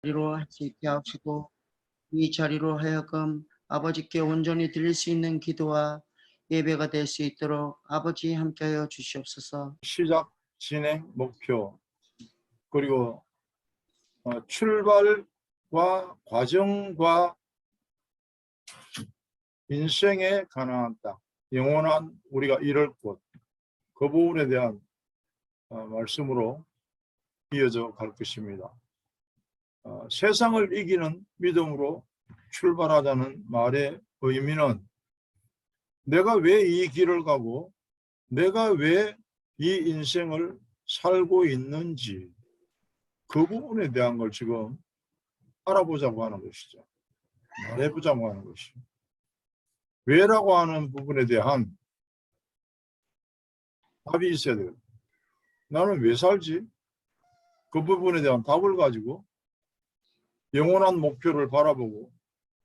자리로 할 수 있게 하시고 이 자리로 하여금 아버지께 온전히 드릴 수 있는 기도와 예배가 될 수 있도록 아버지 함께하여 주시옵소서. 시작, 진행, 목표, 그리고 출발과 과정과 인생에 관한 땅, 영원한 우리가 이룰 곳, 그 부분에 대한 말씀으로 이어져 갈 것입니다. 세상을 이기는 믿음으로 출발하자는 말의 의미는 내가 왜 이 길을 가고 내가 왜 이 인생을 살고 있는지 그 부분에 대한 걸 지금 알아보자고 하는 것이죠. 말해보자고 하는 것이죠. 왜라고 하는 부분에 대한 답이 있어야 돼요. 나는 왜 살지? 그 부분에 대한 답을 가지고 영원한 목표를 바라보고,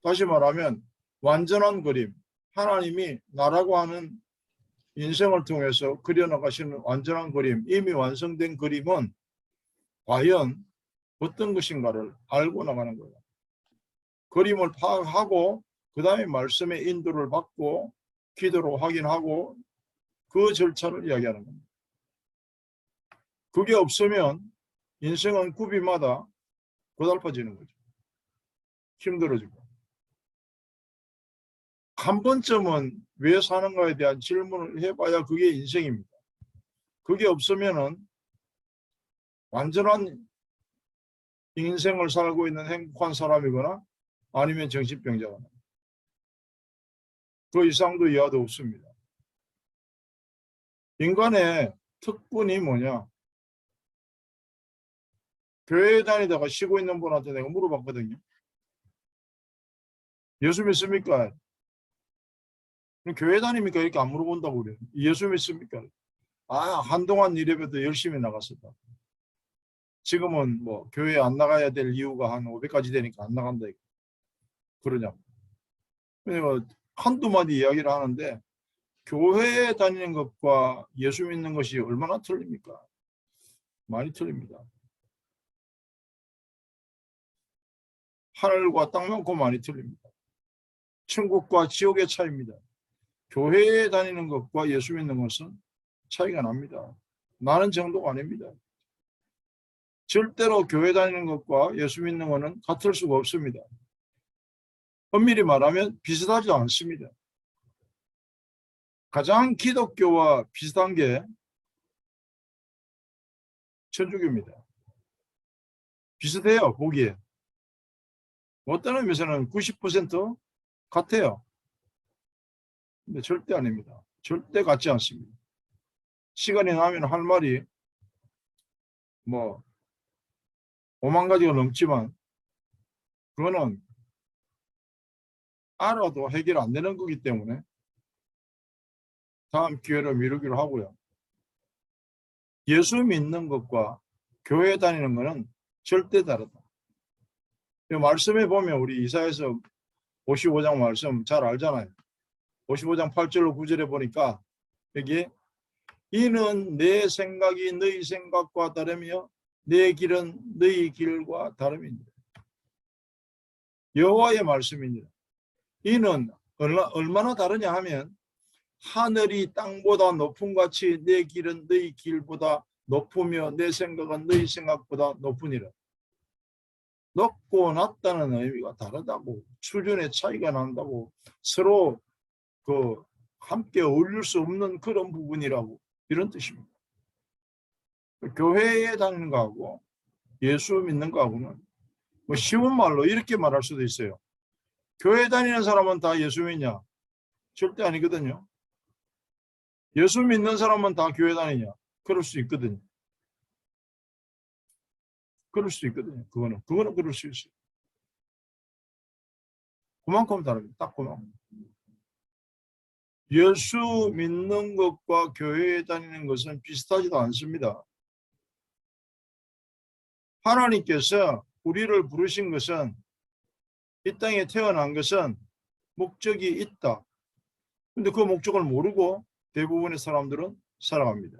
다시 말하면 완전한 그림, 하나님이 나라고 하는 인생을 통해서 그려나가시는 완전한 그림, 이미 완성된 그림은 과연 어떤 것인가를 알고 나가는 거예요. 그림을 파악하고 그 다음에 말씀의 인도를 받고 기도로 확인하고 그 절차를 이야기하는 겁니다. 그게 없으면 인생은 구비마다 고달파지는 거죠. 힘들어지고. 한 번쯤은 왜 사는가에 대한 질문을 해봐야 그게 인생입니다. 그게 없으면은 완전한 인생을 살고 있는 행복한 사람이거나 아니면 정신병자거나 그 이상도 이하도 없습니다. 인간의 특권이 뭐냐? 교회에 다니다가 쉬고 있는 분한테 내가 물어봤거든요. 예수 믿습니까? 교회 다닙니까? 이렇게 안 물어본다고 그래요. 예수 믿습니까? 한동안 이래봬도 열심히 나갔었다. 지금은 뭐 교회 안 나가야 될 이유가 한 500가지 되니까 안 나간다. 그러냐고. 그러니까 한두 마디 이야기를 하는데 교회에 다니는 것과 예수 믿는 것이 얼마나 틀립니까? 많이 틀립니다. 하늘과 땅만큼 많이 틀립니다. 천국과 지옥의 차이입니다. 교회에 다니는 것과 예수 믿는 것은 차이가 납니다. 많은 정도가 아닙니다. 절대로 교회 다니는 것과 예수 믿는 것은 같을 수가 없습니다. 엄밀히 말하면 비슷하지도 않습니다. 가장 기독교와 비슷한 게 천주교입니다. 비슷해요, 보기에. 어떤 의미에서는 90% 같아요. 근데 절대 아닙니다. 절대 같지 않습니다. 시간이 나면 할 말이 뭐 5만 가지가 넘지만 그거는 알아도 해결 안 되는 거기 때문에 다음 기회로 미루기로 하고요. 예수 믿는 것과 교회 다니는 것은 절대 다르다. 말씀에 보면 우리 이사야서 55장 말씀 잘 알잖아요. 55장 8절로 9절에 보니까 여기 이는 내 생각이 너희 생각과 다르며 내 길은 너희 길과 다름이니라. 여호와의 말씀입니다. 이는 얼마나 다르냐 하면 하늘이 땅보다 높음 같이 내 길은 너희 길보다 높으며 내 생각은 너희 생각보다 높으니라. 높고 낮다는 의미가 다르다고, 수준의 차이가 난다고, 서로 함께 어울릴 수 없는 그런 부분이라고, 이런 뜻입니다. 교회에 다니는 거하고 예수 믿는 거하고는 뭐 쉬운 말로 이렇게 말할 수도 있어요. 교회 다니는 사람은 다 예수 믿냐? 절대 아니거든요. 예수 믿는 사람은 다 교회 다니냐? 그럴 수 있거든요. 그럴 수 있거든요. 그거는 그럴 수 있어요. 그만큼 다릅니다. 딱 그만큼. 예수 믿는 것과 교회에 다니는 것은 비슷하지도 않습니다. 하나님께서 우리를 부르신 것은, 이 땅에 태어난 것은 목적이 있다. 근데 그 목적을 모르고 대부분의 사람들은 살아갑니다.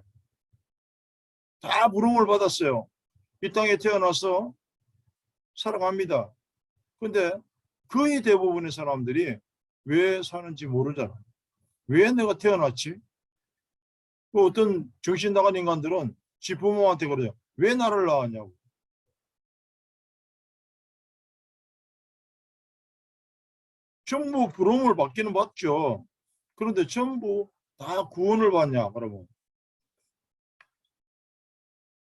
다 부름을 받았어요. 이 땅에 태어나서 살아갑니다. 근데 거의 대부분의 사람들이 왜 사는지 모르잖아. 왜 내가 태어났지? 그 어떤 정신 나간 인간들은 지 부모한테 그러죠. 왜 나를 낳았냐고. 전부 부름을 받기는 받죠. 그런데 전부 다 구원을 받냐? 그러면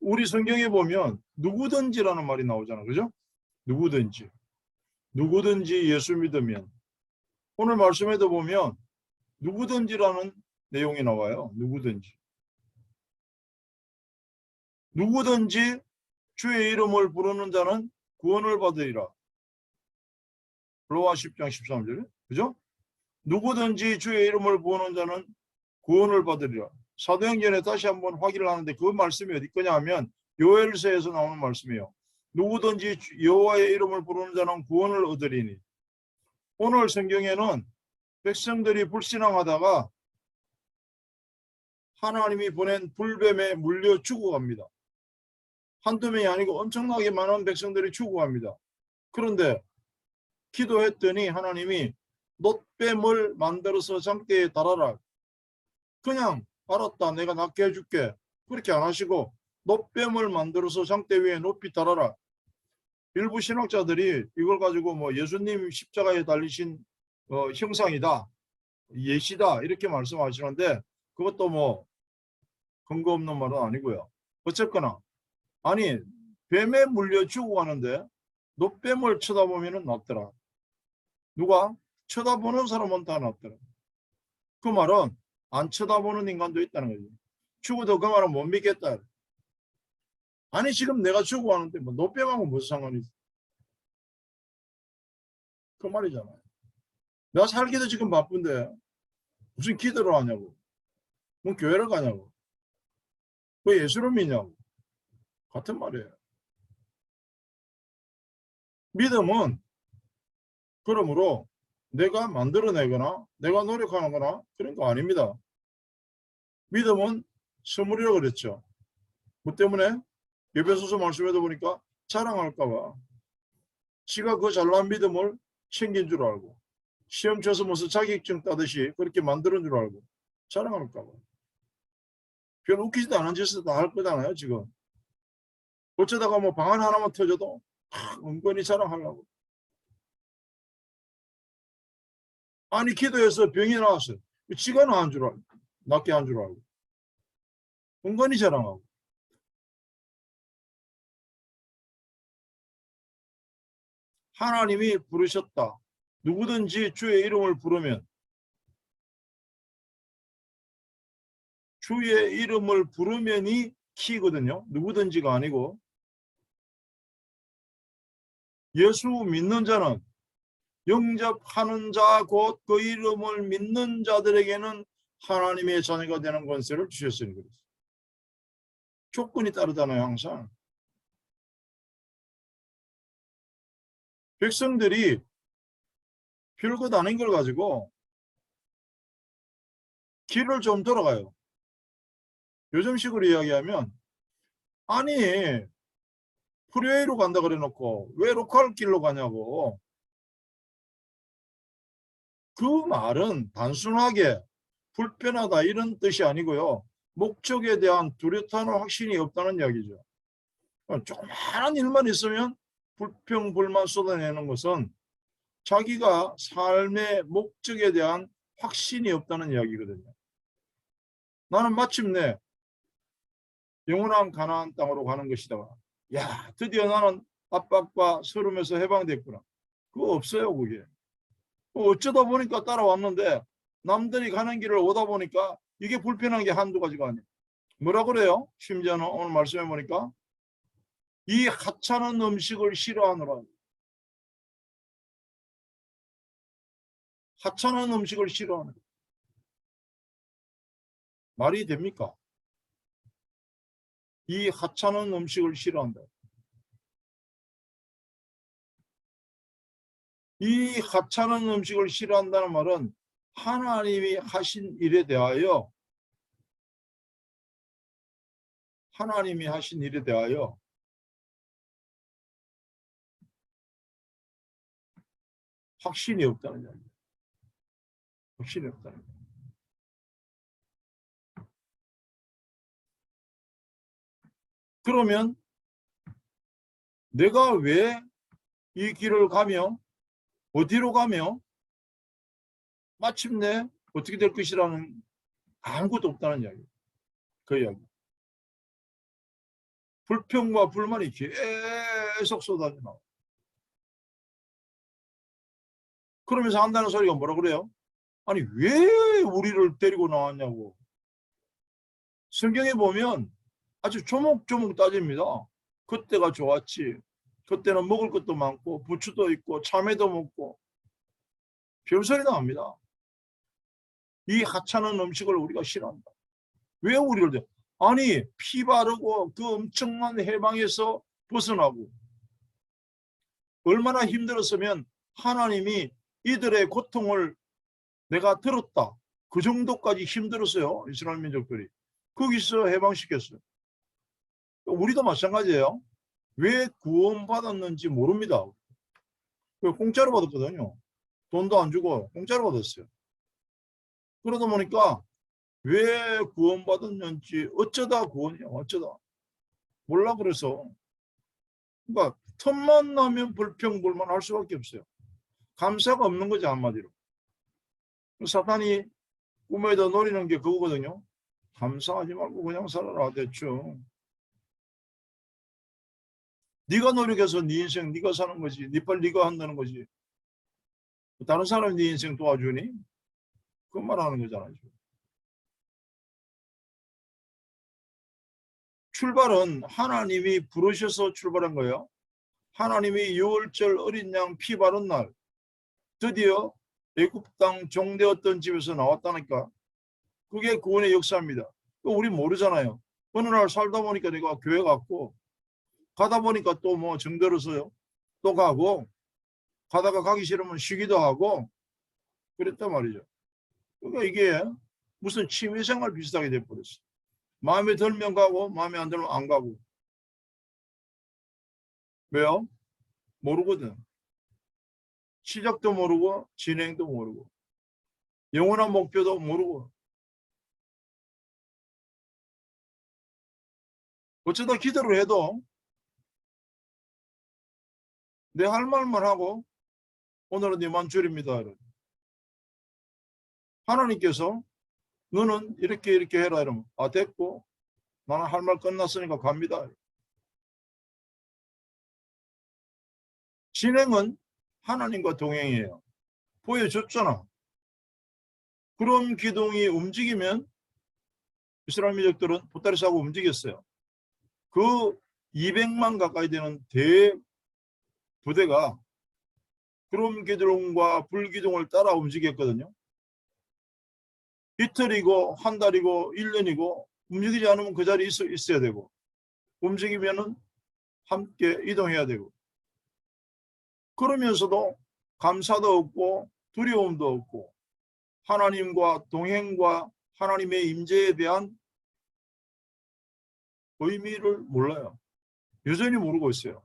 우리 성경에 보면 누구든지라는 말이 나오잖아. 그죠? 누구든지. 누구든지 예수 믿으면. 오늘 말씀에도 보면 누구든지라는 내용이 나와요. 누구든지. 누구든지 주의 이름을 부르는 자는 구원을 받으리라. 로마 10장 13절. 그죠? 누구든지 주의 이름을 부르는 자는 구원을 받으리라. 사도행전에 다시 한번 확인을 하는데 그 말씀이 어디 거냐 하면 요엘서에서 나오는 말씀이에요. 누구든지 여호와의 이름을 부르는 자는 구원을 얻으리니. 오늘 성경에는 백성들이 불신앙하다가 하나님이 보낸 불뱀에 물려 죽어갑니다. 한두 명이 아니고 엄청나게 많은 백성들이 죽어갑니다. 그런데 기도했더니 하나님이 놋뱀을 만들어서 장대에 달아라. 그냥 알았다, 내가 낫게 해줄게. 그렇게 안 하시고 놋뱀을 만들어서 장대 위에 높이 달아라. 일부 신학자들이 이걸 가지고 뭐 예수님 십자가에 달리신 형상이다, 예시다 이렇게 말씀하시는데 그것도 뭐 근거 없는 말은 아니고요. 어쨌거나 아니 뱀에 물려 죽어가는데 놋뱀을 쳐다보면 낫더라. 누가? 쳐다보는 사람은 다 낫더라. 그 말은 안 쳐다보는 인간도 있다는 거지. 죽어도 그 말은 못 믿겠다. 아니 지금 내가 죽어가는데 뭐 놋뱀하고 무슨 상관이 있어? 그 말이잖아요. 내가 살기도 지금 바쁜데 무슨 기도를 하냐고. 뭐 교회를 가냐고. 왜 예수를 믿냐고. 같은 말이에요. 믿음은 그러므로 내가 만들어내거나 내가 노력하는 거나 그런 거 아닙니다. 믿음은 선물이라고 그랬죠. 뭐 때문에? 에베소서 말씀에도 보니까 자랑할까 봐. 지가 그 잘난 믿음을 챙긴 줄 알고 시험 쳐서 무슨 자격증 따듯이 그렇게 만드는 줄 알고 자랑할까 봐. 별 웃기지도 않은 짓을 다 할 거잖아요 지금. 어쩌다가 뭐 방안 하나만 터져도 은근히 자랑하려고. 아니 기도해서 병이 나왔어요. 지가 나은 줄 알고 낫게 한 줄 알고 은근히 자랑하고. 하나님이 부르셨다. 누구든지 주의 이름을 부르면, 주의 이름을 부르면이 키거든요. 누구든지가 아니고. 예수 믿는 자는, 영접하는 자 곧 그 이름을 믿는 자들에게는 하나님의 자녀가 되는 권세를 주셨으니 그랬어요. 조건이 따르잖아요 항상. 백성들이 별것 아닌 걸 가지고 길을 좀 돌아가요. 요즘식으로 이야기하면 아니 프리웨이로 간다 그래 놓고 왜 로컬 길로 가냐고. 그 말은 단순하게 불편하다 이런 뜻이 아니고요. 목적에 대한 뚜렷한 확신이 없다는 이야기죠. 조그마한 일만 있으면 불평, 불만 쏟아내는 것은 자기가 삶의 목적에 대한 확신이 없다는 이야기거든요. 나는 마침내 영원한 가나안 땅으로 가는 것이다. 야, 드디어 나는 압박과 서름에서 해방됐구나. 그거 없어요, 그게. 어쩌다 보니까 따라왔는데 남들이 가는 길을 오다 보니까 이게 불편한 게 한두 가지가 아니에요. 뭐라 그래요? 심지어는 오늘 말씀해 보니까 이 하찮은 음식을 싫어하노라. 하찮은 음식을 싫어하는 말이 됩니까? 이 하찮은 음식을 싫어한다. 이 하찮은 음식을 싫어한다는 말은 하나님이 하신 일에 대하여 확신이 없다는 이야기예요. 확신이 없다는 거예요. 그러면 내가 왜 이 길을 가며 어디로 가며 마침내 어떻게 될 것이라는 아무것도 없다는 이야기예요. 그 이야기. 불평과 불만이 계속 쏟아져 나와. 그러면서 한다는 소리가 뭐라 그래요? 아니 왜 우리를 데리고 나왔냐고. 성경에 보면 아주 조목조목 따집니다. 그때가 좋았지. 그때는 먹을 것도 많고 부추도 있고 참외도 먹고 별소리 나옵니다. 이 하찮은 음식을 우리가 싫어한다. 왜 우리를 아니 피 바르고 그 엄청난 해방에서 벗어나고 얼마나 힘들었으면 하나님이 이들의 고통을 내가 들었다. 그 정도까지 힘들었어요. 이스라엘 민족들이. 거기서 해방시켰어요. 우리도 마찬가지예요. 왜 구원받았는지 모릅니다. 공짜로 받았거든요. 돈도 안 주고 공짜로 받았어요. 그러다 보니까 왜 구원받았는지 어쩌다 구원이야. 어쩌다. 몰라 그래서. 그러니까 틈만 나면 불평불만 할 수밖에 없어요. 감사가 없는 거죠 한마디로. 사탄이 꿈에도 노리는 게 그거거든요. 감사하지 말고 그냥 살아라 대충. 네가 노력해서 네 인생 네가 사는 거지. 네 빨 네가 한다는 거지. 다른 사람이 네 인생 도와주니? 그 말하는 거잖아요. 출발은 하나님이 부르셔서 출발한 거예요. 하나님이 유월절 어린 양 피 바른 날 드디어 애굽 땅 종되었던 집에서 나왔다니까. 그게 구원의 역사입니다. 우리 모르잖아요. 어느 날 살다 보니까 내가 교회 갔고 가다 보니까 또 뭐 정들어서요. 또 가고 가다가 가기 싫으면 쉬기도 하고 그랬단 말이죠. 그러니까 이게 무슨 취미생활 비슷하게 돼버렸어. 마음에 들면 가고 마음에 안 들면 안 가고. 왜요? 모르거든. 시작도 모르고 진행도 모르고 영원한 목표도 모르고 어쩌다 기도를 해도 내 할 말만 하고 오늘은 네만 줄입니다. 하나님께서 너는 이렇게 해라 이러면 아 됐고 나는 할 말 끝났으니까 갑니다. 진행은 하나님과 동행이에요. 보여줬잖아. 그런 기둥이 움직이면 이스라엘 민족들은 보따리 싸고 움직였어요. 그 200만 가까이 되는 대부대가 그런 기둥과 불기둥을 따라 움직였거든요. 이틀이고 한 달이고 1년이고 움직이지 않으면 그 자리에 있어야 되고 움직이면은 함께 이동해야 되고 그러면서도 감사도 없고 두려움도 없고 하나님과 동행과 하나님의 임재에 대한 의미를 몰라요. 여전히 모르고 있어요.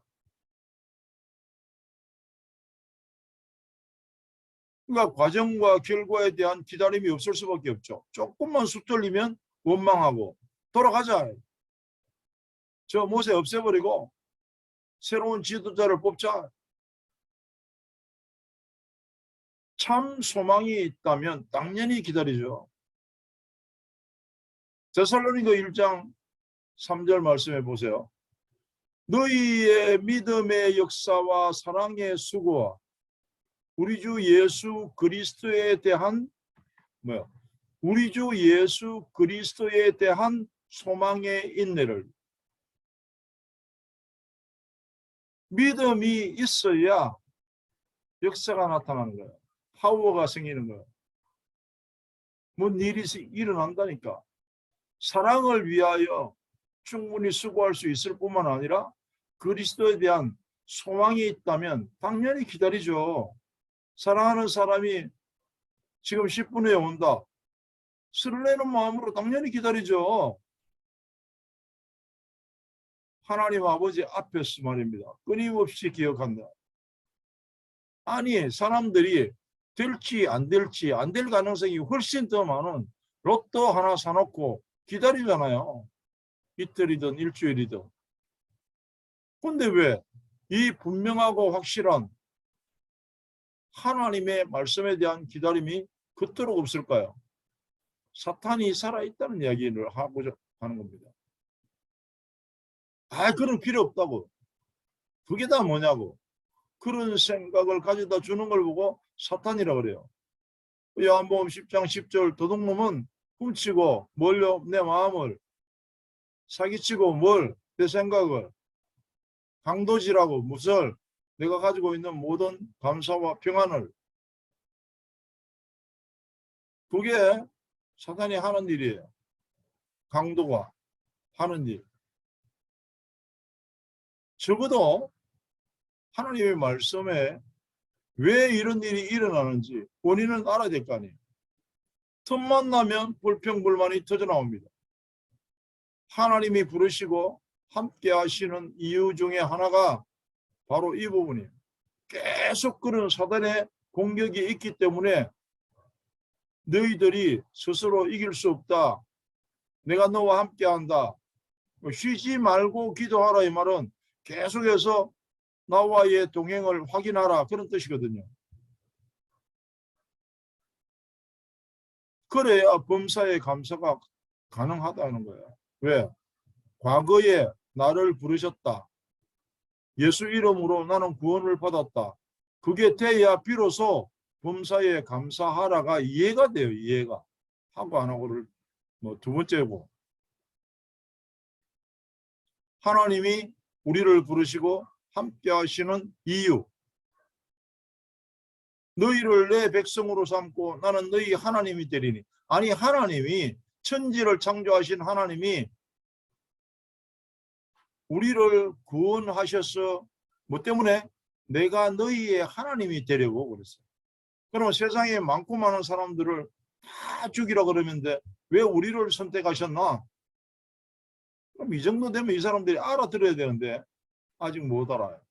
그러니까 과정과 결과에 대한 기다림이 없을 수밖에 없죠. 조금만 쑥 떨리면 원망하고 돌아가자. 저 모세 없애버리고 새로운 지도자를 뽑자. 참 소망이 있다면 당연히 기다리죠. 데살로니가 1장 3절 말씀해 보세요. 너희의 믿음의 역사와 사랑의 수고와 우리 주 예수 그리스도에 대한 우리 주 예수 그리스도에 대한 소망의 인내를 믿음이 있어야 역사가 나타나는 거예요. 파워가 생기는 거예요. 뭔 일이 일어난다니까. 사랑을 위하여 충분히 수고할 수 있을 뿐만 아니라 그리스도에 대한 소망이 있다면 당연히 기다리죠. 사랑하는 사람이 지금 10분 후에 온다. 설레는 마음으로 당연히 기다리죠. 하나님 아버지 앞에서 말입니다. 끊임없이 기억한다. 아니 사람들이 될지 안 될지 안 될 가능성이 훨씬 더 많은 로또 하나 사놓고 기다리잖아요. 이틀이든 일주일이든. 근데 왜 이 분명하고 확실한 하나님의 말씀에 대한 기다림이 그토록 없을까요? 사탄이 살아있다는 이야기를 하고자 하는 겁니다. 그런 필요 없다고. 그게 다 뭐냐고. 그런 생각을 가져다 주는 걸 보고 사탄이라고 그래요. 요한복음 10장 10절 도둑놈은 훔치고 뭘요? 내 마음을 사기치고 뭘? 내 생각을 강도질하고 무엇을? 내가 가지고 있는 모든 감사와 평안을. 그게 사탄이 하는 일이에요. 강도가 하는 일. 적어도 하나님의 말씀에 왜 이런 일이 일어나는지 원인은 알아야 될 거 아니에요. 틈만 나면 불평불만이 터져나옵니다. 하나님이 부르시고 함께 하시는 이유 중에 하나가 바로 이 부분이에요. 계속 그런 사단의 공격이 있기 때문에 너희들이 스스로 이길 수 없다. 내가 너와 함께 한다. 쉬지 말고 기도하라 이 말은 계속해서 나와의 동행을 확인하라 그런 뜻이거든요. 그래야 범사의 감사가 가능하다는 거예요. 왜? 과거에 나를 부르셨다. 예수 이름으로 나는 구원을 받았다. 그게 돼야 비로소 범사에 감사하라가 이해가 돼요. 이해가. 하고 안 하고를 두 번째고. 하나님이 우리를 부르시고 함께 하시는 이유. 너희를 내 백성으로 삼고 나는 너희 하나님이 되리니. 아니 하나님이 천지를 창조하신 하나님이 우리를 구원하셔서 뭐 때문에 내가 너희의 하나님이 되려고 그랬어요. 그러면 세상에 많고 많은 사람들을 다 죽이라 그러는데 왜 우리를 선택하셨나? 그럼 이 정도 되면 이 사람들이 알아들어야 되는데 아직 못 알아요.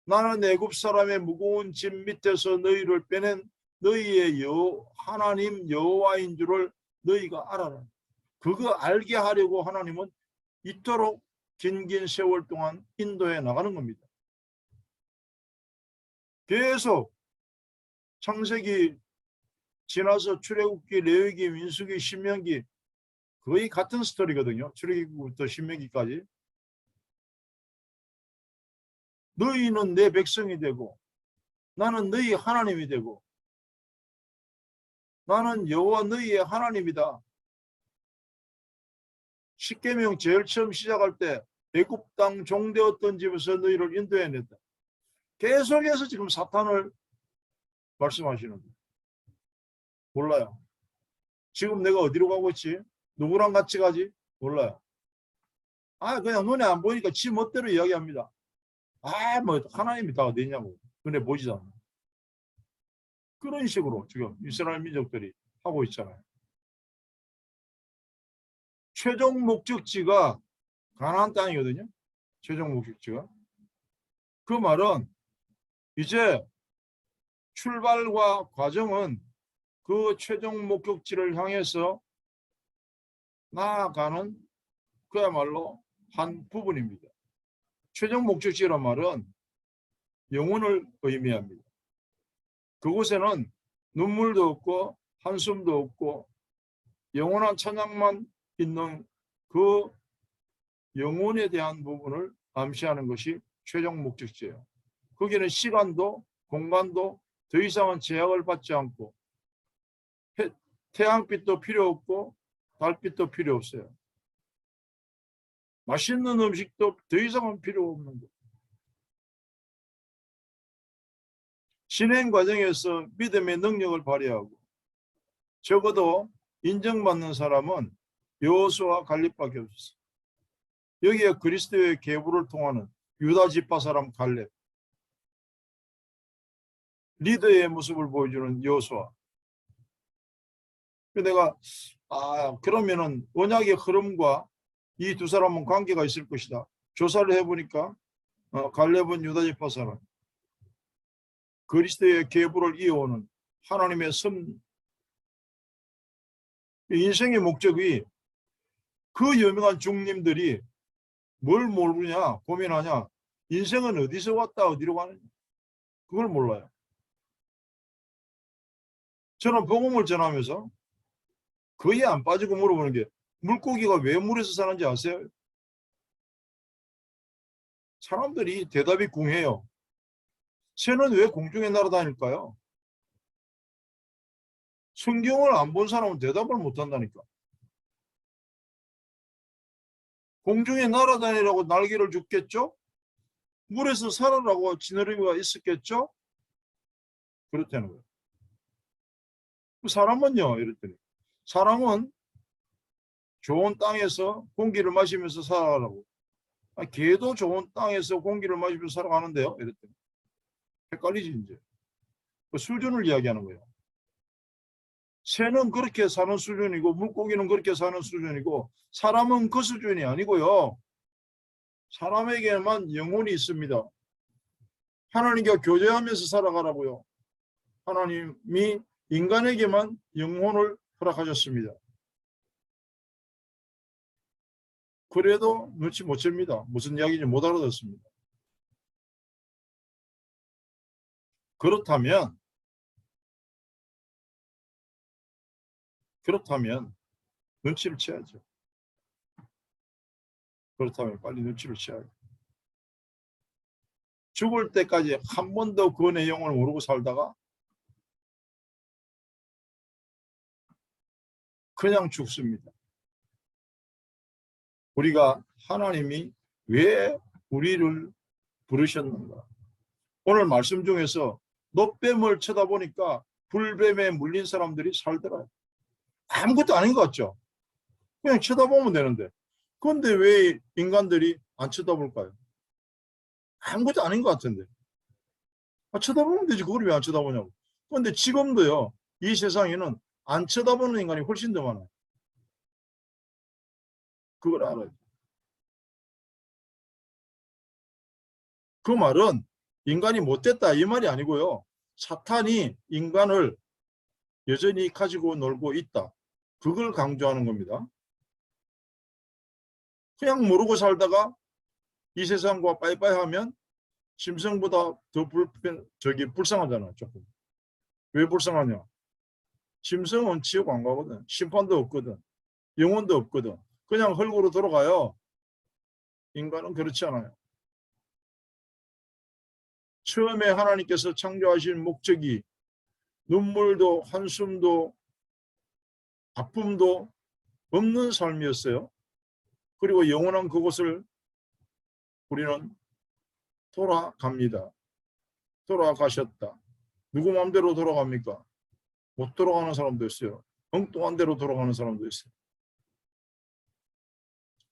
나는 애굽 사람의 무거운 짐 밑에서 너희를 빼낸 너희의 하나님 여호와인 줄을 너희가 알아라. 그거 알게 하려고 하나님은 이토록 긴 세월 동안 인도해 나가는 겁니다. 계속 창세기 지나서 출애굽기, 레위기, 민수기, 신명기 거의 같은 스토리거든요. 출애굽기부터 신명기까지. 너희는 내 백성이 되고 나는 너희 하나님이 되고 나는 여호와 너희의 하나님이다. 십계명 제일 처음 시작할 때 애굽 땅 종되었던 집에서 너희를 인도해냈다. 계속해서 지금 사탄을 말씀하시는 거예요. 몰라요. 지금 내가 어디로 가고 있지? 누구랑 같이 가지? 몰라요. 그냥 눈에 안 보이니까 지 멋대로 이야기합니다. 뭐 하나님이 다 어디 있냐고. 눈에 보이지도 않아. 그런 식으로 지금 이스라엘 민족들이 하고 있잖아요. 최종 목적지가 가나안 땅이거든요. 최종 목적지가. 그 말은 이제 출발과 과정은 그 최종 목적지를 향해서 나아가는 그야말로 한 부분입니다. 최종 목적지란 말은 영혼을 의미합니다. 그곳에는 눈물도 없고 한숨도 없고 영원한 찬양만 있는 그 영혼에 대한 부분을 암시하는 것이 최종 목적지예요. 거기는 시간도 공간도 더 이상은 제약을 받지 않고 태양빛도 필요 없고 달빛도 필요 없어요. 맛있는 음식도 더 이상은 필요 없는 것. 진행 과정에서 믿음의 능력을 발휘하고 적어도 인정받는 사람은 여호수아 갈렙밖에 없었어요. 여기에 그리스도의 계보를 통하는 유다 지파 사람 갈렙, 리더의 모습을 보여주는 여호수아. 내가 그러면은 언약의 흐름과 이 두 사람은 관계가 있을 것이다. 조사를 해보니까 갈렙은 유다 지파 사람, 그리스도의 계보를 이어오는 하나님의 인생의 목적이 그 유명한 중님들이 뭘 모르냐 고민하냐, 인생은 어디서 왔다 어디로 가느냐, 그걸 몰라요. 저는 복음을 전하면서 거의 안 빠지고 물어보는 게, 물고기가 왜 물에서 사는지 아세요? 사람들이 대답이 궁해요. 새는 왜 공중에 날아다닐까요? 성경을 안 본 사람은 대답을 못 한다니까. 공중에 날아다니라고 날개를 줬겠죠? 물에서 살아라고 지느러미가 있었겠죠? 그렇다는 거예요. 사람은요, 이랬더니 사람은 좋은 땅에서 공기를 마시면서 살아가라고. 개도 좋은 땅에서 공기를 마시면서 살아가는데요, 이랬더니 헷갈리지 이제. 그 수준을 이야기하는 거예요. 새는 그렇게 사는 수준이고 물고기는 그렇게 사는 수준이고 사람은 그 수준이 아니고요. 사람에게만 영혼이 있습니다. 하나님과 교제하면서 살아가라고요. 하나님이 인간에게만 영혼을 허락하셨습니다. 그래도 눈치 못 챕니다. 무슨 이야기인지 못 알아듣습니다. 그렇다면 눈치를 채야죠. 그렇다면 빨리 눈치를 채야죠. 죽을 때까지 한 번도 그 내용을 모르고 살다가 그냥 죽습니다. 우리가 하나님이 왜 우리를 부르셨는가? 오늘 말씀 중에서 놋뱀을 쳐다보니까 불뱀에 물린 사람들이 살더라요. 아무것도 아닌 것 같죠? 그냥 쳐다보면 되는데. 그런데 왜 인간들이 안 쳐다볼까요? 아무것도 아닌 것 같은데. 쳐다보면 되지. 그걸 왜 안 쳐다보냐고. 그런데 지금도요, 이 세상에는 안 쳐다보는 인간이 훨씬 더 많아요. 그걸 알아요. 그 말은 인간이 못됐다 이 말이 아니고요. 사탄이 인간을 여전히 가지고 놀고 있다. 그걸 강조하는 겁니다. 그냥 모르고 살다가 이 세상과 빠이빠이 하면 짐승보다 더 불쌍하잖아. 조금. 왜 불쌍하냐? 짐승은 지옥 안 가거든. 심판도 없거든. 영혼도 없거든. 그냥 흙으로 돌아가요. 인간은 그렇지 않아요. 처음에 하나님께서 창조하신 목적이 눈물도 한숨도 아픔도 없는 삶이었어요. 그리고 영원한 그곳을 우리는 돌아갑니다. 돌아가셨다. 누구 마음대로 돌아갑니까? 못 돌아가는 사람도 있어요. 엉뚱한 대로 돌아가는 사람도 있어요.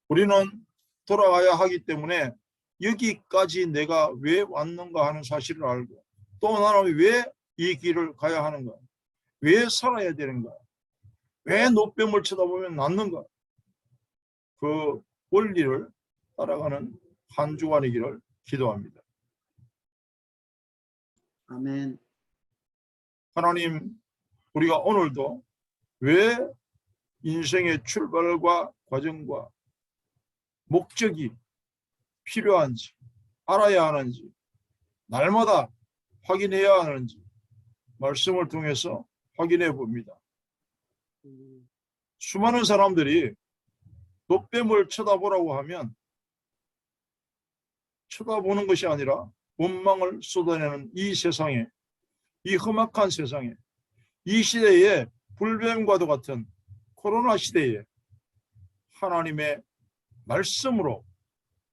우리는 돌아가야 하기 때문에 여기까지 내가 왜 왔는가 하는 사실을 알고, 또 나는 왜 이 길을 가야 하는가, 왜 살아야 되는가, 왜 놋뱀을 쳐다보면 낫는가, 그 원리를 따라가는 한 주간이기를 기도합니다. 아멘. 하나님, 우리가 오늘도 왜 인생의 출발과 과정과 목적이 필요한지 알아야 하는지, 날마다 확인해야 하는지 말씀을 통해서 확인해 봅니다. 수많은 사람들이 놋뱀을 쳐다보라고 하면 쳐다보는 것이 아니라 원망을 쏟아내는 이 세상에, 이 험악한 세상에, 이 시대에 불뱀과도 같은 코로나 시대에 하나님의 말씀으로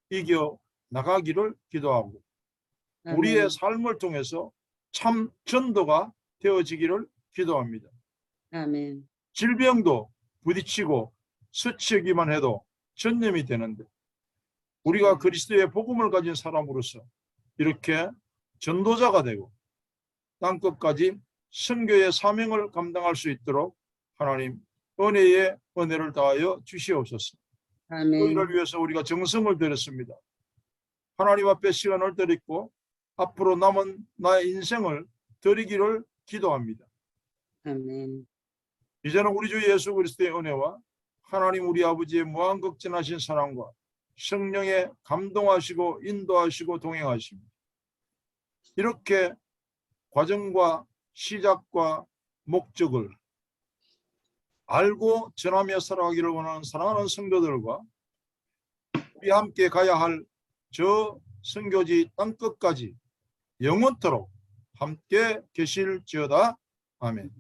이겨 나가기를 기도하고, 우리의 삶을 통해서 참 전도가 되어지기를 기도합니다. 아멘. 질병도 부딪히고 스치기만 해도 전염이 되는데, 우리가 그리스도의 복음을 가진 사람으로서 이렇게 전도자가 되고 땅끝까지 선교의 사명을 감당할 수 있도록 하나님 은혜의 은혜를 다하여 주시옵소서. 아멘. 이를 위해서 우리가 정성을 들였습니다. 하나님 앞에 시간을 드렸고 앞으로 남은 나의 인생을 드리기를 기도합니다. 아멘. 이제는 우리 주 예수 그리스도의 은혜와 하나님 우리 아버지의 무한극진하신 사랑과 성령의 감동하시고 인도하시고 동행하심이 이렇게 과정과 시작과 목적을 알고 전하며 살아가기를 원하는 사랑하는 성도들과 우리 함께 가야 할 저 선교지 땅끝까지 영원토록 함께 계실지어다. 아멘.